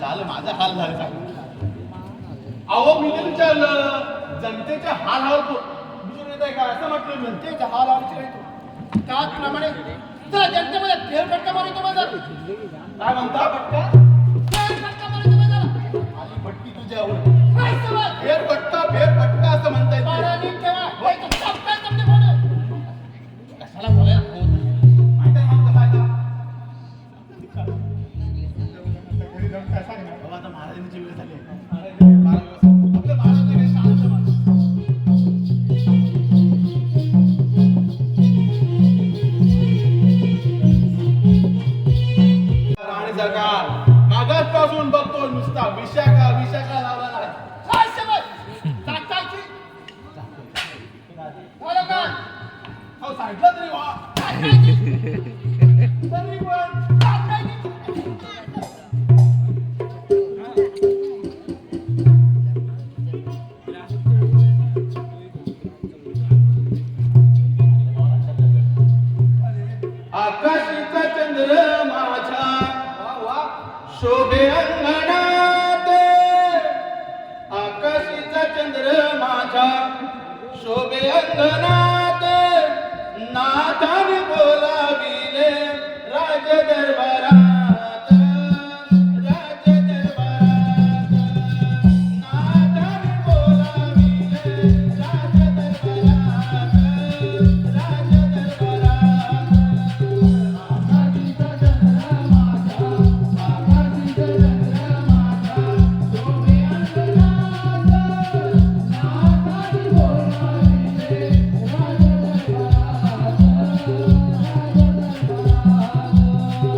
झालं माझा हाल झाले सांग. अहो मी ते विचारलं जनतेचे हाल विचारून येत आहे का असं म्हटलं. जनतेचे हाल विचारतो त्याचप्रमाणे जरा जनतेमध्ये फेरफटका मारतो माझा. काय म्हणता फटका? फेरफटका मारतो माझा. आली भटकी तुझ्यावर. फेरफटका असं म्हणताय. कशाला बोलायला माहिती आहे मग कसा बाबा आता महाराजांची वेळ झाली आपल्या महाराजांनी काही शांत राणी सरकार मागासपासून बघतो नुसता विशाखा लावला नाही. सांगितलं तरी वा तरी पण आकाशीचा चंद्र माझ्या शोभे अंगणात. आकाशीचा चंद्र माझ्या शोभे अंगणात. नाथाने बोलाविले राज दरबारात. राज दरबारात नाथाने बोलाविले राज दरबारात. राज दरबारात आकाशीचा चंद्र माझा आकाशीचा चंद्र माझा शोभे अंगणात. नाथाने बोलाविले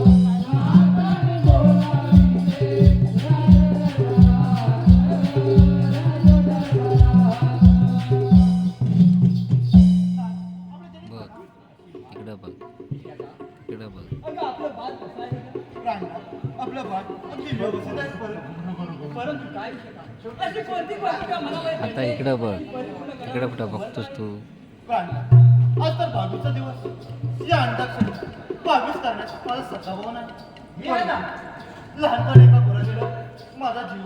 राज आता इकडं बघ, इकडं कुठं बघतोस तू? आज तर 22चा दिवस. या अंताक्षरी 22 करण्यात माझा सत्ताभाव नाही. लहानपणी एका गुराजीला माझा जीव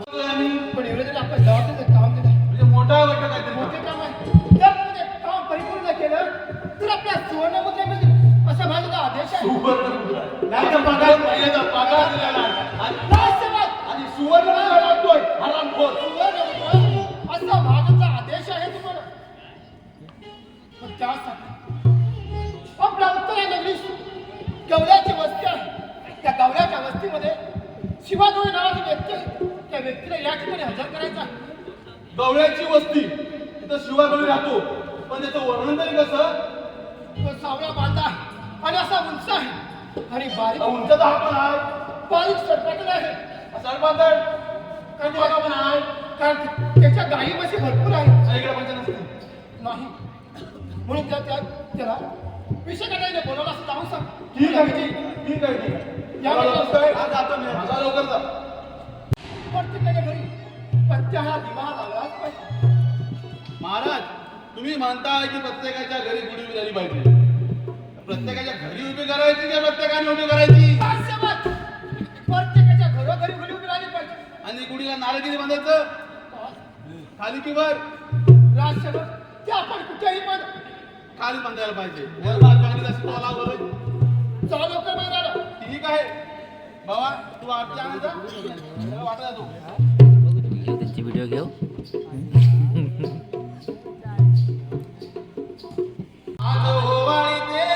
पण एवढं तरी आपल्या गावातच काम दिलं म्हणजे मोठा वाटत काय मोठे काम आहे. त्यामध्ये काम परिपूर्ण केलं तर आपल्या सुवर्णमुद्रेमध्ये असा माझा आदेश आहे. नाही तर पगार दिलेला आणि सुवर्ण लागतोय हरामखोर. असा माझा आदेश आहे तुम्हाला. पण त्यासाठी आपल्या उत्तरा नगरीत गवल्याची वस्ती आहे. त्या गवल्याच्या वस्तीमध्ये शिवाजोळी नावाची व्यक्ती आहे. त्या व्यक्तीला या ठिकाणी हजर करायचा. गवळ्याची वस्ती तिथं शिवागवळी राहतो पण त्याचं वर्णन तरी कसं? तो सावळा बांधा आणि असा उंच आहे आणि बारीक उंचचा हा पण आहे. बारीक सरपाटण आहे. सरपातळ कारण पण आहे कारण त्याच्या गायी म्हशी भरपूर आहे. इकडे पण नसते नाही म्हणून त्याला विषय काढायला बोलावला असं जाऊन सांग. ठीक आहे ठीक आहे लवकर जा. प्रत्येकाच्या घरी पत्त्या हा दिवा लावलाच पाहिजे. महाराज तुम्ही म्हणताय की प्रत्येकाच्या घरी गुढी उभी झाली पाहिजे. प्रत्येकाच्या घरी उभी करायची की प्रत्येकाने उभी करायची? प्रत्येकाच्या घरोघरी गुढी उभी राहिली पाहिजे. आणि गुढीला नारळ किती बांधायचं? खाली की वर? राजसेवक ते आपण कुठेही पण खाली बांधायला पाहिजे. वर बार बांधली असेल तो लाव बरं. चला लवकर बांधायला. ठीक आहे बाबा तू आमच्या वाटला तू घेऊ त्यांची व्हिडिओ घेऊ. आज ओवाळी दे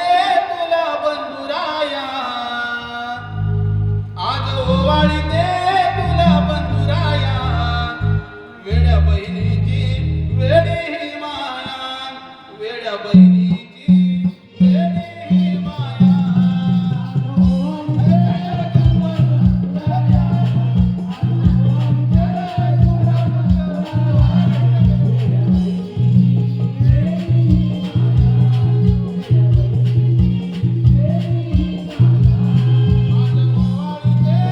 तुला बंधुराया. आज ओवाळी दे तुला बंधुराया. वेड्या बहिणीची वेडी ही माया. वेड्या बहिणीची वेडी ही माया. आज ओवाळी दे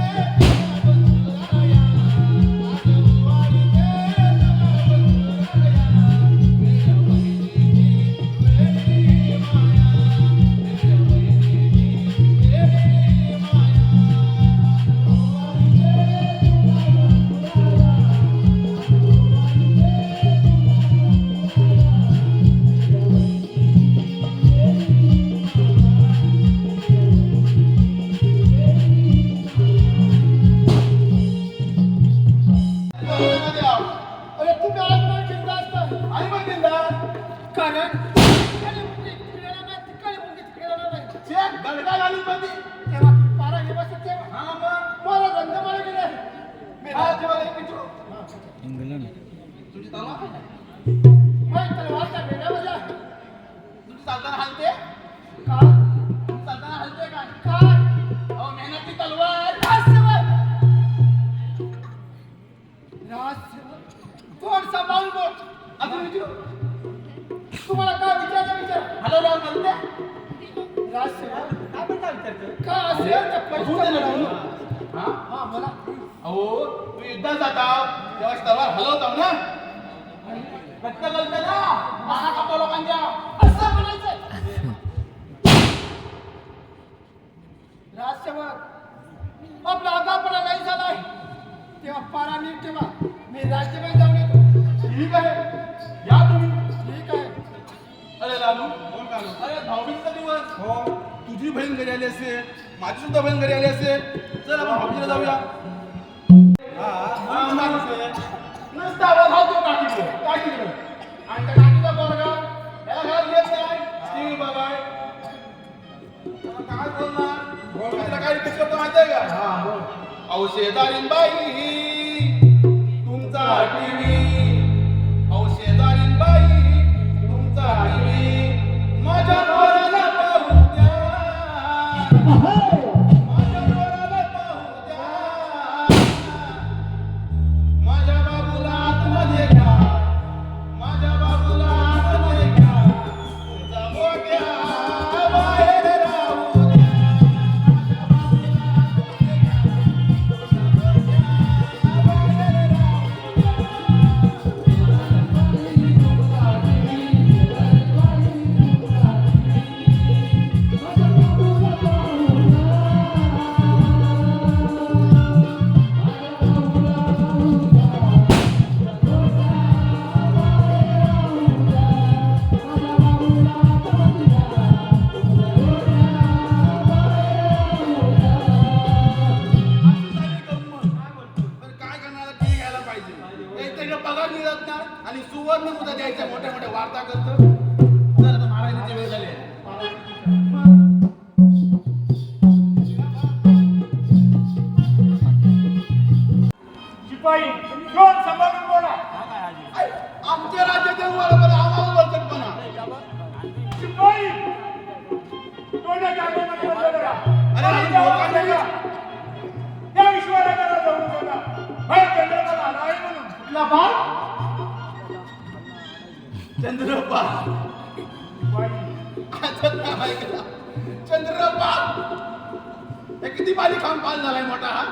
तुला हा तेव्हा एक विचारू इंग्लंड तुमची तलवार आहे? मग तलवार त्या बेड्यामध्ये आहे. तुमची चालताना हलते का? तुमची चालताना हलते काय काय? अहो मेहनती तलवार राजसेवक! राजसेवक! तोंड सांभाळून बोल. अजून विचारू तुम्हाला काय विचारायचं विचार. हलवल्यावर हलते राजसेवक काय पण काय विचारतो का असेल तर होऊ दे ना पैसे राहू. हा हा बोला. अहो तू युद्धात जाता तेव्हा तलवार हलवताव ना घट्ट गलते ना माना कापतो लोकांच्या असं म्हणायचंय. राजसेवक आपला आगापणा नाही झालाय तेव्हा पारा नीट ठेवा. मी राज्यबाई जाऊन येतो. ठीक आहे या तुम्ही ठीक आहे. अरे लालू अरे भाऊबीजेचा दिवस हो तुझी बहीण घरी आली असेल माझी सुद्धा बहीण घरी आली असेल चल आपण भाऊबीजेला जाऊया नुसता आवाज हा तो टाकीकडे आणि त्या टाकीचा पोरगा याला घरात येत नाही टीव्ही बघाय काय बोलणार तिला काय रिक्वेस्ट करतो माहिती आहे का अहो शेजारीन बाई तुमचा टीव्ही अहो शेजारीन बाई तुमचा टीव्ही माझ्या पोराला पाहू द्या माझ्या पोराला पाहू द्या माझ्या बाबूला आतमध्ये घ्या माझ्या बाबूला आतमध्ये घ्या तुमचा मोठ्या बाहेर राहू द्या माझ्या बाबूला आतमध्ये घ्या तुमचा मोठ्या बाहेर राहू तर काय करणार ती घ्यायला पाहिजे एक तर पगार मिळत नाही आणि सुवर्ण मुद्दा द्यायच्या मोठ्या मोठ्या वार्ता करतो तर आता महाराजांची वेळ झाली आहे. शिपाई दोन सांभाळून बोला. आई, आमच्या राज्याच्या बरोबर आम्हाला बळकटपणा शिपाई तोंडाच्या आगोमध्ये बंद करा. अरे, आणि त्या लोकांनी- वाजवायला त्या विश्वराजाला जाऊन सांगा बाहेर चंद्रकांत आला आहे म्हणून. कुठला बाळ? चंद्रपाल शिपाई आजच नाव ऐकला चंद्रपाल हे किती बारीक खाऊन पाल झालाय मोठा हा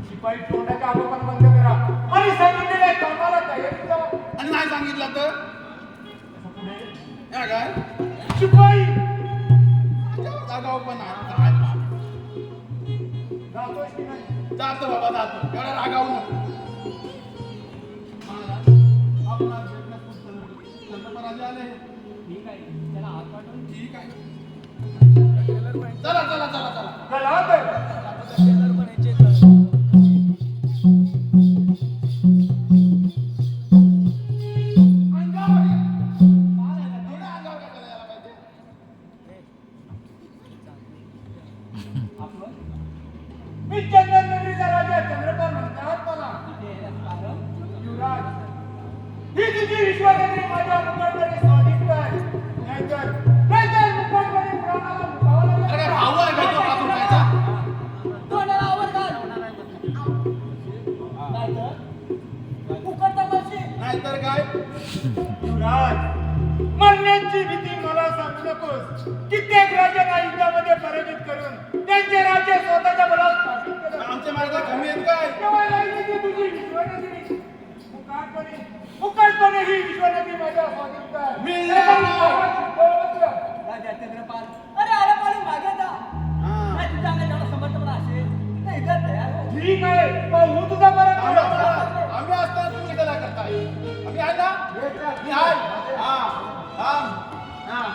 शिपाई तोंडाच्या आगोपण बंद करा आणि सांगितलेल्या कामाला तयारी करा. आणि नाही सांगितलं तर पुढे या काय शिपाई जागाव पण आहे. जातोय की नाही? जातो बाबा जातो एवढा रागावू नको महाराज, आपणास भेटण्यास खूप चंद्रपराजे आले ठीक आहे चला चला चला चला चला तर. अंगावर ये. थोडं अंगावर काय करायला पाहिजे मी चंदन नगरीचा राजा चंद्रपाल म्हणतात मला. युवराज ही तुझी विश्वासघाती माझ्या मुखांकडे स्वाधीन आहे. नाहीतर मुखांकडे प्राणाला मुखावा अरे काय लागेल. भाऊ आहे काय तो 5 रुपयाचा तोंडाला आवर घाल. फुकट तमाशे. नाहीतर काय युवराज मरण्याची भीती मला सांगू नकोस. कित्येक राजांना युद्धामध्ये पराजित करून त्यांचे राज्य स्वतःच्या बळावर स्थापित केलं. आमच्या मार्ग कमी आहेत काय तेव्हा राहिली ती तुझी विश्वनगरी. मुकाटपणे ही विश्वनगरी माझ्या स्वाधीन आहे. मिळणार नाही. राजा चंद्रपाल अरे अरे पाणी मागे जा. हा. नाही तुझा अंगात जेवढा समर्थपणा असेल तर इथं तयार हो. ठीक आहे पण हो तुझा बरं आम्ही असताना तुम्ही त्याला करताय आम्ही आहे ना मी आहे हा हा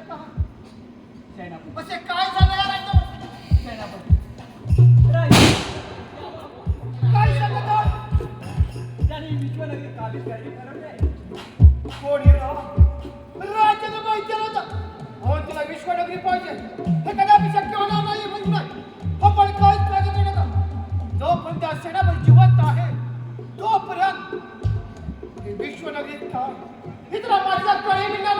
पहा सेनापती असे काय झालं या राज्यावर? सेनापती काय सांगत आहात? त्यांनी विश्वनगरी काबीज करणे ठरवले. कोण हे राव? राज्याला माहिती नव्हतं. हो तिला विश्वनगरी पाहिजे हे कदापि शक्य होणार नाही म्हणजे नाही. हो पण काहीच पाहिजे नाही नका. जोपर्यंत हा सेनापती जिवंत आहे तोपर्यंत ही विश्वनगरी काय? ही तुला माझ्या कळे मिळणार